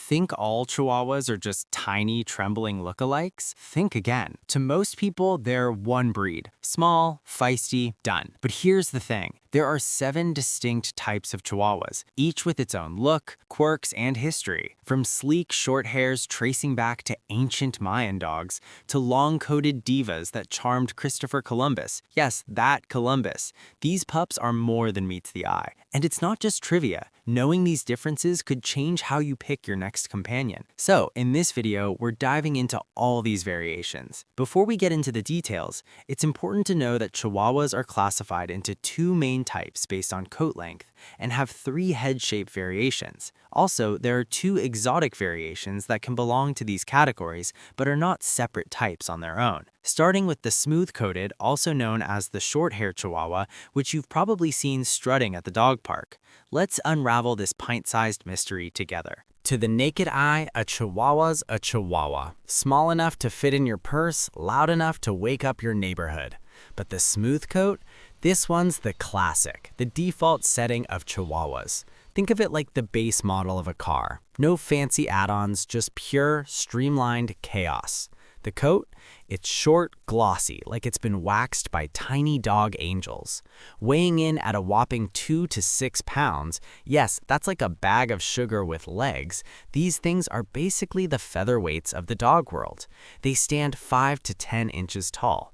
Think all Chihuahuas are just tiny, trembling lookalikes? Think again. To most people, they're one breed. Small, feisty, done. But here's the thing. There are 7 distinct types of Chihuahuas, each with its own look, quirks, and history. From sleek short hairs tracing back to ancient Mayan dogs, to long-coated divas that charmed Christopher Columbus. Yes, that Columbus. These pups are more than meets the eye. And it's not just trivia. Knowing these differences could change how you pick your next companion. So, in this video, we're diving into all these variations. Before we get into the details, it's important to know that Chihuahuas are classified into 2 main types based on coat length and have 3 head shape variations. Also, there are 2 exotic variations that can belong to these categories but are not separate types on their own. Starting with the smooth-coated, also known as the short-hair Chihuahua, which you've probably seen strutting at the dog park. Let's unravel this pint-sized mystery together. To the naked eye, a Chihuahua's a Chihuahua. Small enough to fit in your purse, loud enough to wake up your neighborhood. But the smooth coat? This one's the classic, the default setting of Chihuahuas. Think of it like the base model of a car. No fancy add-ons, just pure, streamlined chaos. The coat? It's short, glossy, like it's been waxed by tiny dog angels. Weighing in at a whopping 2 to 6 pounds, yes, that's like a bag of sugar with legs, these things are basically the featherweights of the dog world. They stand 5 to 10 inches tall.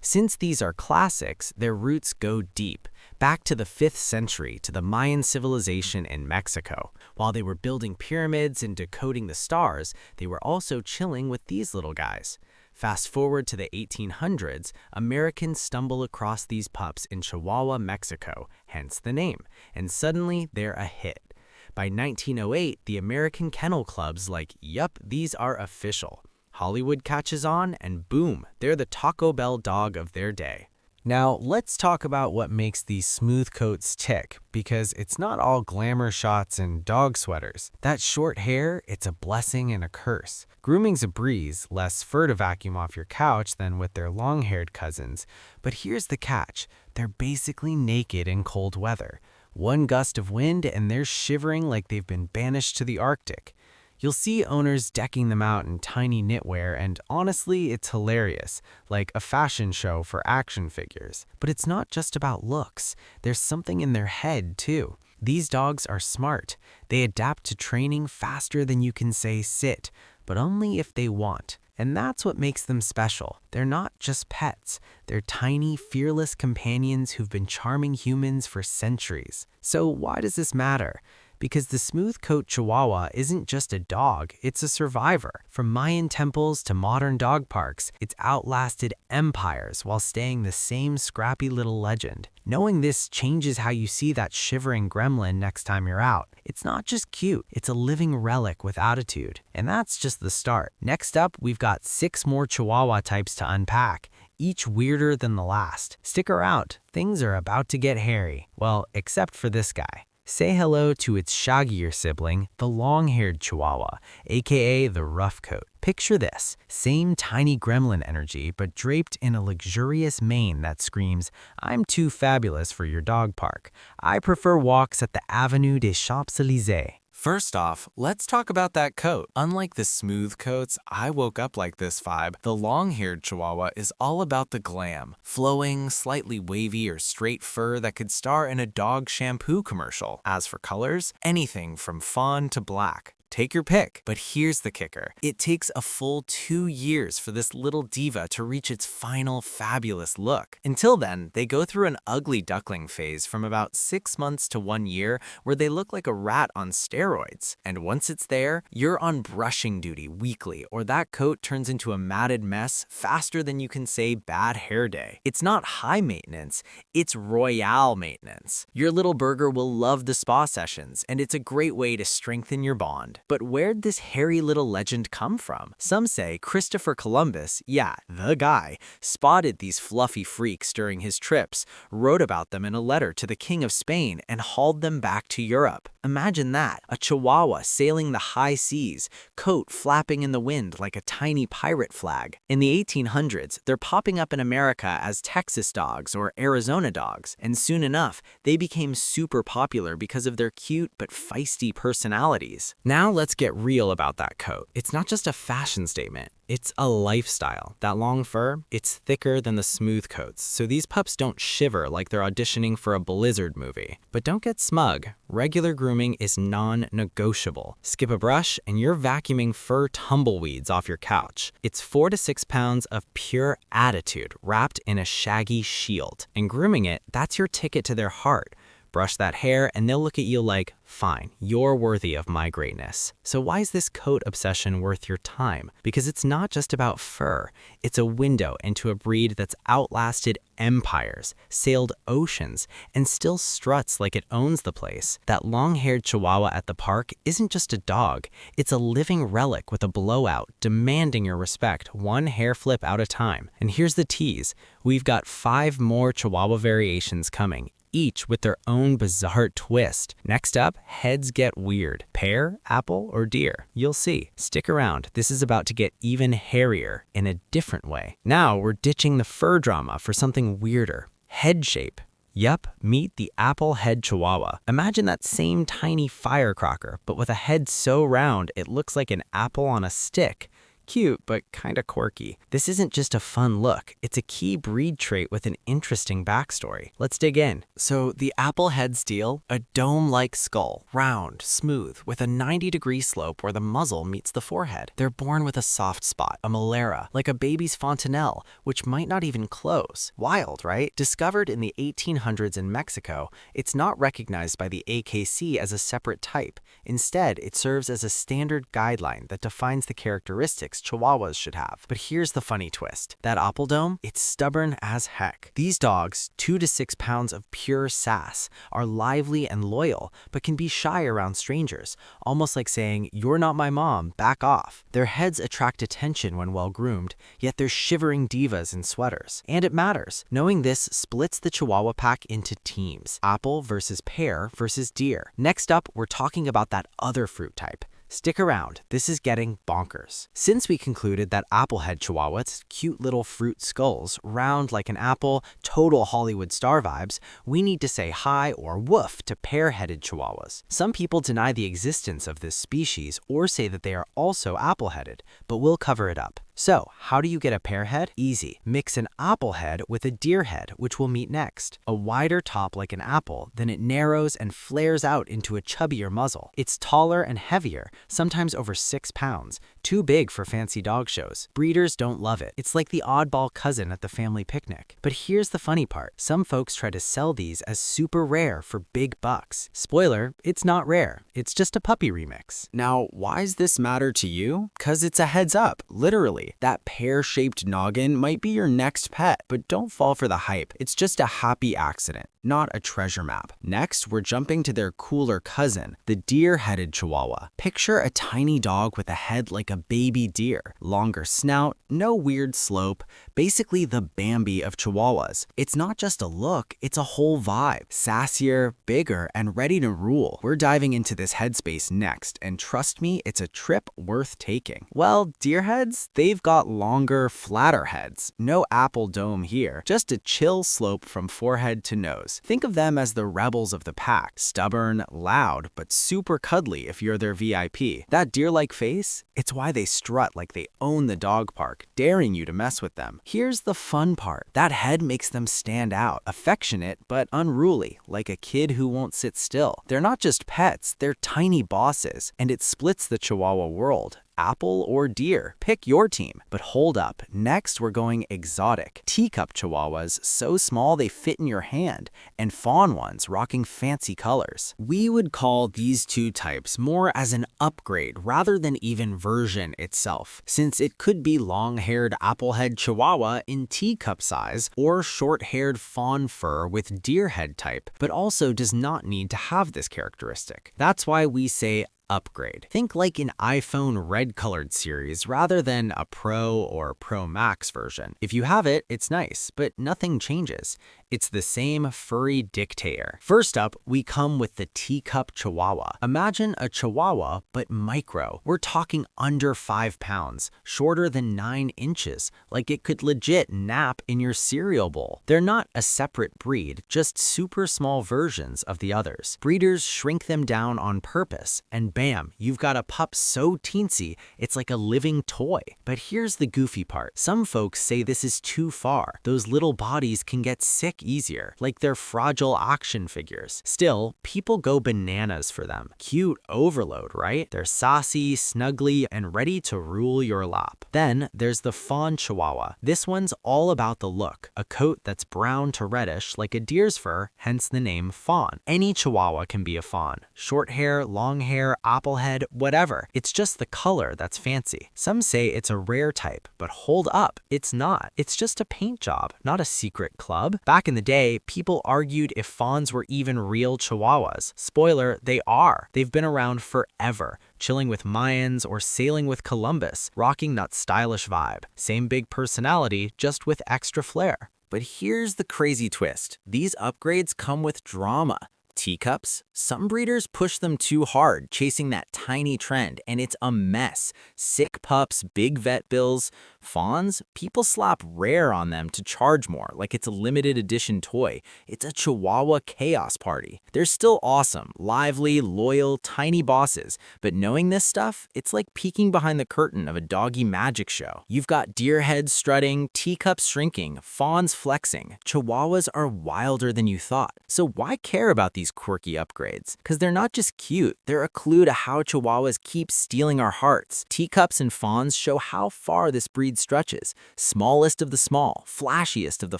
Since these are classics, their roots go deep, back to the 5th century to the Mayan civilization in Mexico. While they were building pyramids and decoding the stars, they were also chilling with these little guys. Fast forward to the 1800s, Americans stumble across these pups in Chihuahua, Mexico, hence the name, and suddenly they're a hit. By 1908, the American kennel clubs like, yup, these are official. Hollywood catches on, and boom, they're the Taco Bell dog of their day. Now, let's talk about what makes these smooth coats tick, because it's not all glamour shots and dog sweaters. That short hair, it's a blessing and a curse. Grooming's a breeze, less fur to vacuum off your couch than with their long-haired cousins. But here's the catch, they're basically naked in cold weather. One gust of wind and they're shivering like they've been banished to the Arctic. You'll see owners decking them out in tiny knitwear, and honestly, it's hilarious, like a fashion show for action figures. But it's not just about looks. There's something in their head, too. These dogs are smart. They adapt to training faster than you can say sit, but only if they want. And that's what makes them special. They're not just pets. They're tiny, fearless companions who've been charming humans for centuries. So why does this matter? Because the smooth-coat Chihuahua isn't just a dog, it's a survivor. From Mayan temples to modern dog parks, it's outlasted empires while staying the same scrappy little legend. Knowing this changes how you see that shivering gremlin next time you're out. It's not just cute, it's a living relic with attitude. And that's just the start. Next up, we've got 6 more Chihuahua types to unpack, each weirder than the last. Stick around, things are about to get hairy. Well, except for this guy. Say hello to its shaggier sibling, the long-haired Chihuahua, aka the rough coat. Picture this, same tiny gremlin energy, but draped in a luxurious mane that screams, "I'm too fabulous for your dog park. I prefer walks at the Avenue des Champs-Élysées." First off, let's talk about that coat. Unlike the smooth coats, I woke up like this vibe, the long-haired Chihuahua is all about the glam. Flowing, slightly wavy or straight fur that could star in a dog shampoo commercial. As for colors, anything from fawn to black. Take your pick. But here's the kicker. It takes a full 2 years for this little diva to reach its final fabulous look. Until then, they go through an ugly duckling phase from about 6 months to 1 year where they look like a rat on steroids. And once it's there, you're on brushing duty weekly or that coat turns into a matted mess faster than you can say bad hair day. It's not high maintenance, it's royale maintenance. Your little burger will love the spa sessions and it's a great way to strengthen your bond. But where'd this hairy little legend come from? Some say Christopher Columbus, yeah, the guy, spotted these fluffy freaks during his trips, wrote about them in a letter to the King of Spain, and hauled them back to Europe. Imagine that, a Chihuahua sailing the high seas, coat flapping in the wind like a tiny pirate flag. In the 1800s, they're popping up in America as Texas dogs or Arizona dogs, and soon enough, they became super popular because of their cute but feisty personalities. Now Now let's get real about that coat. It's not just a fashion statement. It's a lifestyle. That long fur, it's thicker than the smooth coats, so these pups don't shiver like they're auditioning for a Blizzard movie. But don't get smug. Regular grooming is non-negotiable. Skip a brush and you're vacuuming fur tumbleweeds off your couch. It's 4 to 6 pounds of pure attitude wrapped in a shaggy shield. And grooming it, that's your ticket to their heart. Brush that hair and they'll look at you like, fine, you're worthy of my greatness. So why is this coat obsession worth your time? Because it's not just about fur. It's a window into a breed that's outlasted empires, sailed oceans, and still struts like it owns the place. That long-haired Chihuahua at the park isn't just a dog. It's a living relic with a blowout, demanding your respect one hair flip at a time. And here's the tease. We've got 5 more Chihuahua variations coming, each with their own bizarre twist. Next up, heads get weird. Pear, apple, or deer? You'll see. Stick around. This is about to get even hairier in a different way. Now we're ditching the fur drama for something weirder. Head shape. Yup, meet the Applehead Chihuahua. Imagine that same tiny firecracker, but with a head so round it looks like an apple on a stick. Cute, but kinda quirky. This isn't just a fun look, it's a key breed trait with an interesting backstory. Let's dig in. So the Applehead steal, a dome-like skull, round, smooth, with a 90-degree slope where the muzzle meets the forehead. They're born with a soft spot, a molera, like a baby's fontanelle, which might not even close. Wild, right? Discovered in the 1800s in Mexico, it's not recognized by the AKC as a separate type. Instead, it serves as a standard guideline that defines the characteristics Chihuahuas should have. But here's the funny twist. That Appledome, it's stubborn as heck. These dogs, 2 to 6 pounds of pure sass, are lively and loyal, but can be shy around strangers, almost like saying, "You're not my mom, back off." Their heads attract attention when well groomed, yet they're shivering divas in sweaters. And it matters. Knowing this splits the Chihuahua pack into teams. Apple versus pear versus deer. Next up, we're talking about that other fruit type. Stick around, this is getting bonkers. Since we concluded that Applehead Chihuahuas, cute little fruit skulls, round like an apple, total Hollywood star vibes, we need to say hi or woof to pear-headed Chihuahuas. Some people deny the existence of this species or say that they are also apple-headed, but we'll cover it up. So, how do you get a pear-head? Easy. Mix an Applehead with a Deerhead, which we'll meet next. A wider top like an apple, then it narrows and flares out into a chubbier muzzle. It's taller and heavier, sometimes over 6 pounds. Too big for fancy dog shows. Breeders don't love it. It's like the oddball cousin at the family picnic. But here's the funny part. Some folks try to sell these as super rare for big bucks. Spoiler, it's not rare. It's just a puppy remix. Now, why's this matter to you? 'Cause it's a heads up, literally. That pear-shaped noggin might be your next pet, but don't fall for the hype. It's just a happy accident, not a treasure map. Next, we're jumping to their cooler cousin, the deer-headed Chihuahua. Picture a tiny dog with a head like a baby deer, longer snout, no weird slope, basically the Bambi of Chihuahuas. It's not just a look, it's a whole vibe. Sassier, bigger, and ready to rule. We're diving into this headspace next, and trust me, it's a trip worth taking. Well, deerheads, they've got longer, flatter heads. No apple dome here, just a chill slope from forehead to nose. Think of them as the rebels of the pack. Stubborn, loud, but super cuddly if you're their VIP. That deer-like face? It's why they strut like they own the dog park, daring you to mess with them. Here's the fun part. That head makes them stand out. Affectionate, but unruly, like a kid who won't sit still. They're not just pets, they're tiny bosses, and it splits the Chihuahua world. Apple or deer, pick your team. But hold up, next we're going exotic. Teacup Chihuahuas, so small they fit in your hand, and fawn ones rocking fancy colors. We would call these two types more as an upgrade rather than even version itself, since it could be long-haired Applehead Chihuahua in teacup size or short-haired fawn fur with deerhead type, but also does not need to have this characteristic. That's why we say upgrade. Think like an iPhone red-colored series rather than a Pro or Pro Max version. If you have it, it's nice, but nothing changes. It's the same furry dictator. First up, we come with the teacup Chihuahua. Imagine a Chihuahua, but micro. We're talking under 5 pounds, shorter than 9 inches, like it could legit nap in your cereal bowl. They're not a separate breed, just super small versions of the others. Breeders shrink them down on purpose, and bam, you've got a pup so teensy, it's like a living toy. But here's the goofy part. Some folks say this is too far. Those little bodies can get sick easier, like they're fragile action figures. Still, people go bananas for them. Cute overload, right? They're saucy, snuggly, and ready to rule your lap. Then there's the fawn Chihuahua. This one's all about the look. A coat that's brown to reddish like a deer's fur, hence the name fawn. Any Chihuahua can be a fawn. Short hair, long hair, Applehead, whatever. It's just the color that's fancy. Some say it's a rare type, but hold up, it's not. It's just a paint job, not a secret club. Back in the day, people argued if fawns were even real Chihuahuas. Spoiler, they are. They've been around forever, chilling with Mayans or sailing with Columbus, rocking that stylish vibe. Same big personality, just with extra flair. But here's the crazy twist. These upgrades come with drama. Teacups? Some breeders push them too hard, chasing that tiny trend, and it's a mess. Sick pups, big vet bills. Fawns? People slap rare on them to charge more, like it's a limited edition toy. It's a Chihuahua chaos party. They're still awesome, lively, loyal, tiny bosses, but knowing this stuff, it's like peeking behind the curtain of a doggy magic show. You've got Deerhead strutting, teacups shrinking, fawns flexing. Chihuahuas are wilder than you thought. So why care about these quirky upgrades? Because they're not just cute, they're a clue to how Chihuahuas keep stealing our hearts. Teacups and fawns show how far this breed stretches. Smallest of the small, flashiest of the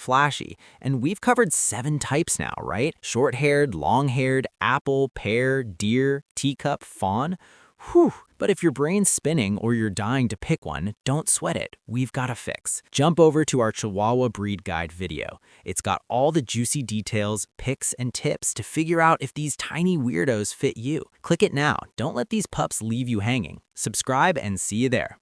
flashy. And we've covered 7 types now, right? Short-haired, long-haired, apple, pear, deer, teacup, fawn. Whew. But if your brain's spinning or you're dying to pick one, don't sweat it. We've got a fix. Jump over to our Chihuahua breed guide video. It's got all the juicy details, pics, and tips to figure out if these tiny weirdos fit you. Click it now. Don't let these pups leave you hanging. Subscribe and see you there.